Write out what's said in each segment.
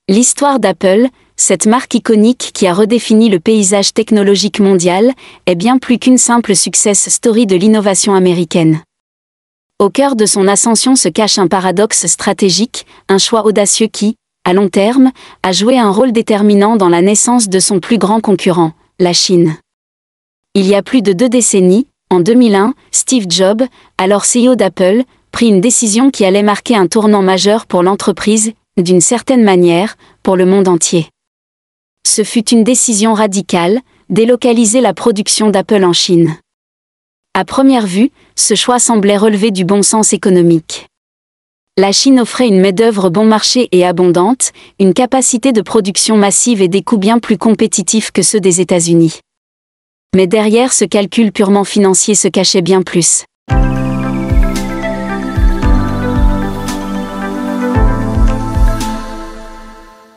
L'histoire d'Apple, cette marque iconique qui a redéfini le paysage technologique mondial, est bien plus qu'une simple success story de l'innovation américaine. Au cœur de son ascension se cache un paradoxe stratégique, un choix audacieux qui, à long terme, a joué un rôle déterminant dans la naissance de son plus grand concurrent, la Chine. Il y a plus de 2 décennies, en 2001, Steve Jobs, alors CEO d'Apple, prit une décision qui allait marquer un tournant majeur pour l'entreprise, d'une certaine manière, pour le monde entier. Ce fut une décision radicale, délocaliser la production d'Apple en Chine. À première vue, ce choix semblait relever du bon sens économique. La Chine offrait une main-d'œuvre bon marché et abondante, une capacité de production massive et des coûts bien plus compétitifs que ceux des États-Unis. Mais derrière ce calcul purement financier se cachait bien plus.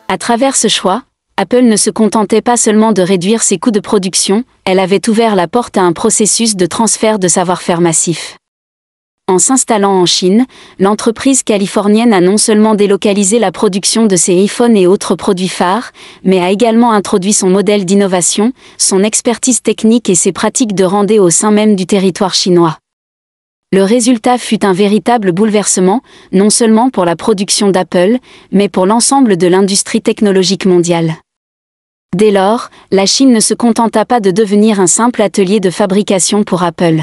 À travers ce choix, Apple ne se contentait pas seulement de réduire ses coûts de production, elle avait ouvert la porte à un processus de transfert de savoir-faire massif. En s'installant en Chine, l'entreprise californienne a non seulement délocalisé la production de ses iPhones et autres produits phares, mais a également introduit son modèle d'innovation, son expertise technique et ses pratiques de R&D au sein même du territoire chinois. Le résultat fut un véritable bouleversement, non seulement pour la production d'Apple, mais pour l'ensemble de l'industrie technologique mondiale. Dès lors, la Chine ne se contenta pas de devenir un simple atelier de fabrication pour Apple.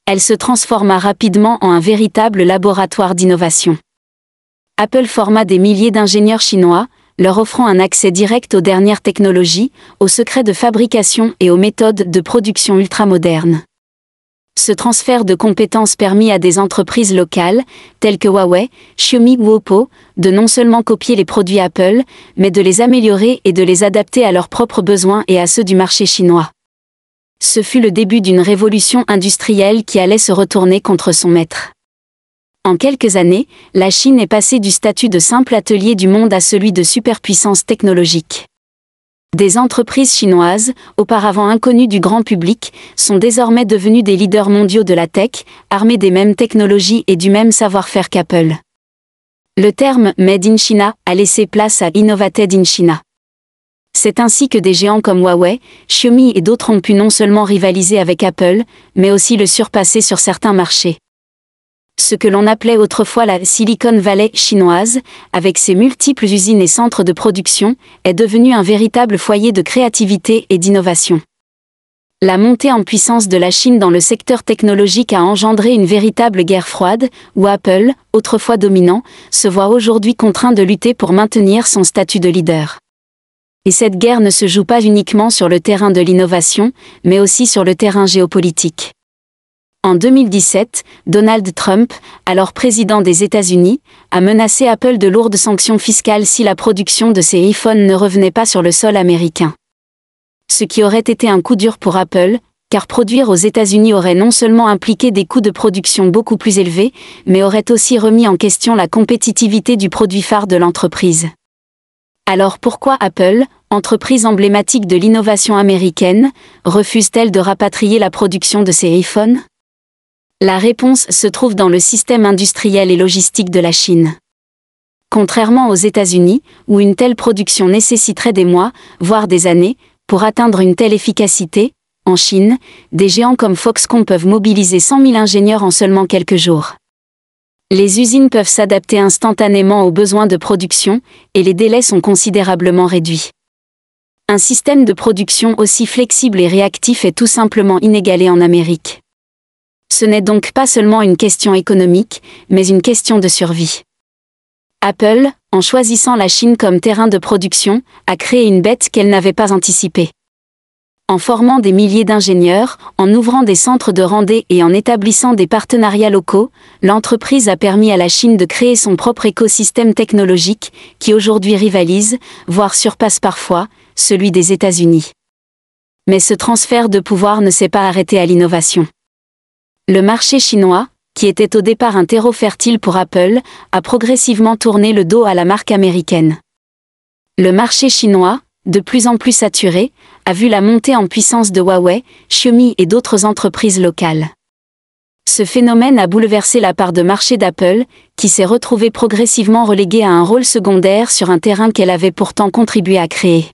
Elle se transforma rapidement en un véritable laboratoire d'innovation. Apple forma des milliers d'ingénieurs chinois, leur offrant un accès direct aux dernières technologies, aux secrets de fabrication et aux méthodes de production ultramodernes. Ce transfert de compétences permit à des entreprises locales, telles que Huawei, Xiaomi ou Oppo, de non seulement copier les produits Apple, mais de les améliorer et de les adapter à leurs propres besoins et à ceux du marché chinois. Ce fut le début d'une révolution industrielle qui allait se retourner contre son maître. En quelques années, la Chine est passée du statut de simple atelier du monde à celui de superpuissance technologique. Des entreprises chinoises, auparavant inconnues du grand public, sont désormais devenues des leaders mondiaux de la tech, armées des mêmes technologies et du même savoir-faire qu'Apple. Le terme « Made in China » a laissé place à « Innovated in China ». C'est ainsi que des géants comme Huawei, Xiaomi et d'autres ont pu non seulement rivaliser avec Apple, mais aussi le surpasser sur certains marchés. Ce que l'on appelait autrefois la Silicon Valley chinoise, avec ses multiples usines et centres de production, est devenu un véritable foyer de créativité et d'innovation. La montée en puissance de la Chine dans le secteur technologique a engendré une véritable guerre froide, où Apple, autrefois dominant, se voit aujourd'hui contraint de lutter pour maintenir son statut de leader. Et cette guerre ne se joue pas uniquement sur le terrain de l'innovation, mais aussi sur le terrain géopolitique. En 2017, Donald Trump, alors président des États-Unis, a menacé Apple de lourdes sanctions fiscales si la production de ses iPhones ne revenait pas sur le sol américain. Ce qui aurait été un coup dur pour Apple, car produire aux États-Unis aurait non seulement impliqué des coûts de production beaucoup plus élevés, mais aurait aussi remis en question la compétitivité du produit phare de l'entreprise. Alors pourquoi Apple, entreprise emblématique de l'innovation américaine, refuse-t-elle de rapatrier la production de ses iPhones ? La réponse se trouve dans le système industriel et logistique de la Chine. Contrairement aux États-Unis, où une telle production nécessiterait des mois, voire des années, pour atteindre une telle efficacité, en Chine, des géants comme Foxconn peuvent mobiliser 100 000 ingénieurs en seulement quelques jours. Les usines peuvent s'adapter instantanément aux besoins de production, et les délais sont considérablement réduits. Un système de production aussi flexible et réactif est tout simplement inégalé en Amérique. Ce n'est donc pas seulement une question économique, mais une question de survie. Apple, en choisissant la Chine comme terrain de production, a créé une bête qu'elle n'avait pas anticipée. En formant des milliers d'ingénieurs, en ouvrant des centres de R&D et en établissant des partenariats locaux, l'entreprise a permis à la Chine de créer son propre écosystème technologique, qui aujourd'hui rivalise, voire surpasse parfois, celui des États-Unis. Mais ce transfert de pouvoir ne s'est pas arrêté à l'innovation. Le marché chinois, qui était au départ un terreau fertile pour Apple, a progressivement tourné le dos à la marque américaine. Le marché chinois, de plus en plus saturé, a vu la montée en puissance de Huawei, Xiaomi et d'autres entreprises locales. Ce phénomène a bouleversé la part de marché d'Apple, qui s'est retrouvée progressivement reléguée à un rôle secondaire sur un terrain qu'elle avait pourtant contribué à créer.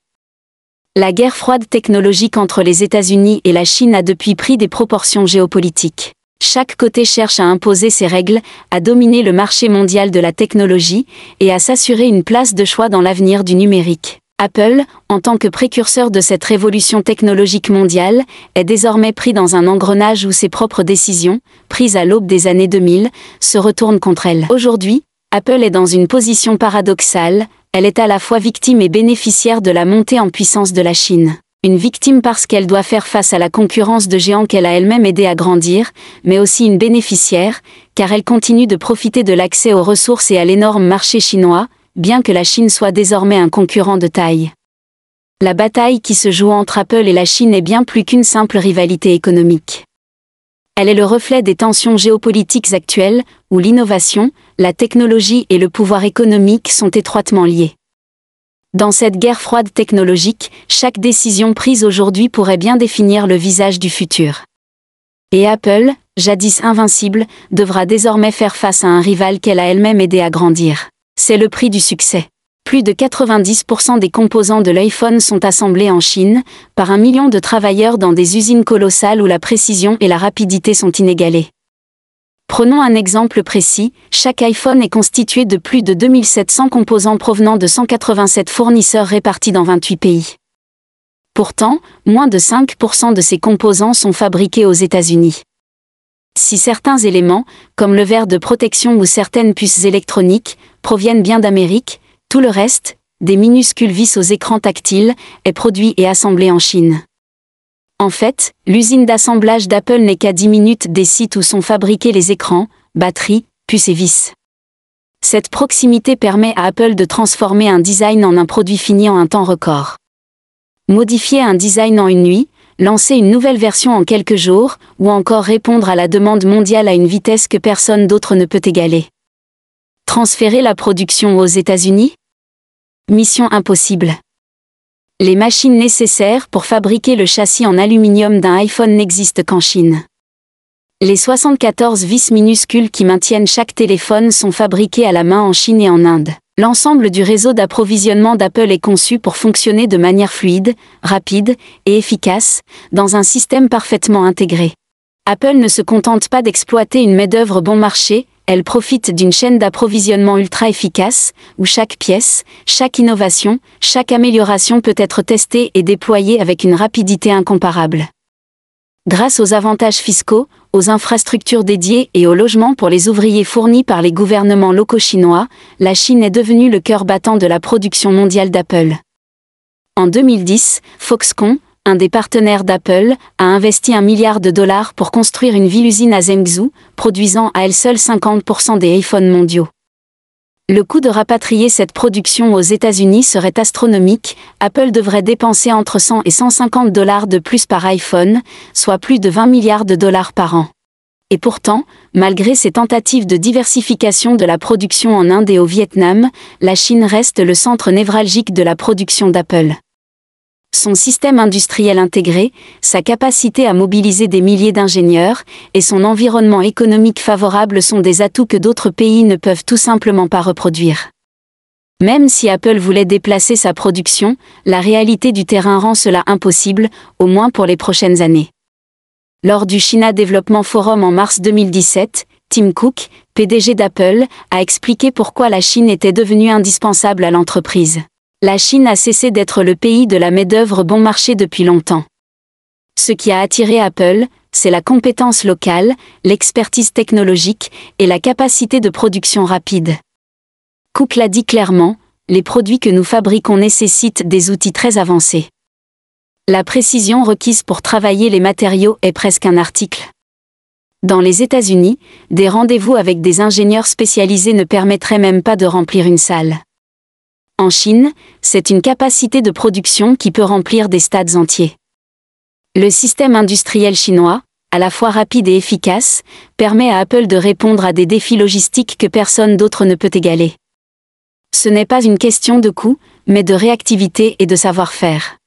La guerre froide technologique entre les États-Unis et la Chine a depuis pris des proportions géopolitiques. Chaque côté cherche à imposer ses règles, à dominer le marché mondial de la technologie et à s'assurer une place de choix dans l'avenir du numérique. Apple, en tant que précurseur de cette révolution technologique mondiale, est désormais pris dans un engrenage où ses propres décisions, prises à l'aube des années 2000, se retournent contre elle. Aujourd'hui, Apple est dans une position paradoxale, elle est à la fois victime et bénéficiaire de la montée en puissance de la Chine. Une victime parce qu'elle doit faire face à la concurrence de géants qu'elle a elle-même aidé à grandir, mais aussi une bénéficiaire, car elle continue de profiter de l'accès aux ressources et à l'énorme marché chinois, bien que la Chine soit désormais un concurrent de taille. La bataille qui se joue entre Apple et la Chine est bien plus qu'une simple rivalité économique. Elle est le reflet des tensions géopolitiques actuelles, où l'innovation, la technologie et le pouvoir économique sont étroitement liés. Dans cette guerre froide technologique, chaque décision prise aujourd'hui pourrait bien définir le visage du futur. Et Apple, jadis invincible, devra désormais faire face à un rival qu'elle a elle-même aidé à grandir. C'est le prix du succès. Plus de 90% des composants de l'iPhone sont assemblés en Chine, par 1 million de travailleurs dans des usines colossales où la précision et la rapidité sont inégalées. Prenons un exemple précis, chaque iPhone est constitué de plus de 2700 composants provenant de 187 fournisseurs répartis dans 28 pays. Pourtant, moins de 5% de ces composants sont fabriqués aux États-Unis. Si certains éléments, comme le verre de protection ou certaines puces électroniques, proviennent bien d'Amérique, tout le reste, des minuscules vis aux écrans tactiles, est produit et assemblé en Chine. En fait, l'usine d'assemblage d'Apple n'est qu'à 10 minutes des sites où sont fabriqués les écrans, batteries, puces et vis. Cette proximité permet à Apple de transformer un design en un produit fini en un temps record. Modifier un design en une nuit, lancer une nouvelle version en quelques jours, ou encore répondre à la demande mondiale à une vitesse que personne d'autre ne peut égaler. Transférer la production aux États-Unis ? Mission impossible. Les machines nécessaires pour fabriquer le châssis en aluminium d'un iPhone n'existent qu'en Chine. Les 74 vis minuscules qui maintiennent chaque téléphone sont fabriquées à la main en Chine et en Inde. L'ensemble du réseau d'approvisionnement d'Apple est conçu pour fonctionner de manière fluide, rapide et efficace, dans un système parfaitement intégré. Apple ne se contente pas d'exploiter une main-d'œuvre bon marché, elle profite d'une chaîne d'approvisionnement ultra efficace, où chaque pièce, chaque innovation, chaque amélioration peut être testée et déployée avec une rapidité incomparable. Grâce aux avantages fiscaux, aux infrastructures dédiées et aux logements pour les ouvriers fournis par les gouvernements locaux chinois, la Chine est devenue le cœur battant de la production mondiale d'Apple. En 2010, Foxconn, un des partenaires d'Apple, a investi $1 milliard pour construire une ville-usine à Zhengzhou, produisant à elle seule 50% des iPhones mondiaux. Le coût de rapatrier cette production aux États-Unis serait astronomique, Apple devrait dépenser entre 100 et $150 de plus par iPhone, soit plus de $20 milliards par an. Et pourtant, malgré ces tentatives de diversification de la production en Inde et au Vietnam, la Chine reste le centre névralgique de la production d'Apple. Son système industriel intégré, sa capacité à mobiliser des milliers d'ingénieurs, et son environnement économique favorable sont des atouts que d'autres pays ne peuvent tout simplement pas reproduire. Même si Apple voulait déplacer sa production, la réalité du terrain rend cela impossible, au moins pour les prochaines années. Lors du China Development Forum en mars 2017, Tim Cook, PDG d'Apple, a expliqué pourquoi la Chine était devenue indispensable à l'entreprise. La Chine a cessé d'être le pays de la main-d'œuvre bon marché depuis longtemps. Ce qui a attiré Apple, c'est la compétence locale, l'expertise technologique et la capacité de production rapide. Cook l'a dit clairement, les produits que nous fabriquons nécessitent des outils très avancés. La précision requise pour travailler les matériaux est presque un article. Dans les États-Unis, des rendez-vous avec des ingénieurs spécialisés ne permettraient même pas de remplir une salle. En Chine, c'est une capacité de production qui peut remplir des stades entiers. Le système industriel chinois, à la fois rapide et efficace, permet à Apple de répondre à des défis logistiques que personne d'autre ne peut égaler. Ce n'est pas une question de coût, mais de réactivité et de savoir-faire.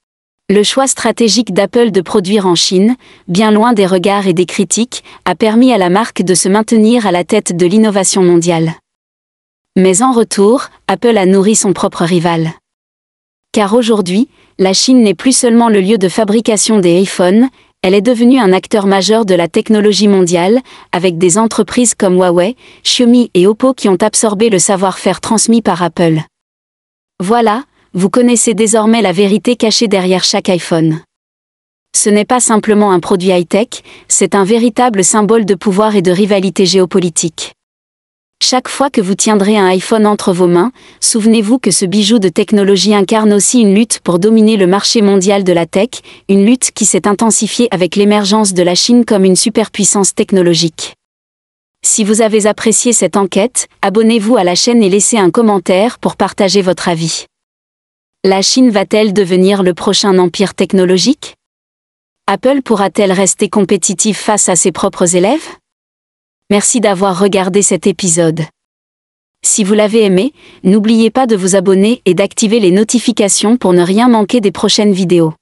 Le choix stratégique d'Apple de produire en Chine, bien loin des regards et des critiques, a permis à la marque de se maintenir à la tête de l'innovation mondiale. Mais en retour, Apple a nourri son propre rival. Car aujourd'hui, la Chine n'est plus seulement le lieu de fabrication des iPhones, elle est devenue un acteur majeur de la technologie mondiale, avec des entreprises comme Huawei, Xiaomi et Oppo qui ont absorbé le savoir-faire transmis par Apple. Voilà, vous connaissez désormais la vérité cachée derrière chaque iPhone. Ce n'est pas simplement un produit high-tech, c'est un véritable symbole de pouvoir et de rivalité géopolitique. Chaque fois que vous tiendrez un iPhone entre vos mains, souvenez-vous que ce bijou de technologie incarne aussi une lutte pour dominer le marché mondial de la tech, une lutte qui s'est intensifiée avec l'émergence de la Chine comme une superpuissance technologique. Si vous avez apprécié cette enquête, abonnez-vous à la chaîne et laissez un commentaire pour partager votre avis. La Chine va-t-elle devenir le prochain empire technologique? Apple pourra-t-elle rester compétitive face à ses propres élèves? Merci d'avoir regardé cet épisode. Si vous l'avez aimé, n'oubliez pas de vous abonner et d'activer les notifications pour ne rien manquer des prochaines vidéos.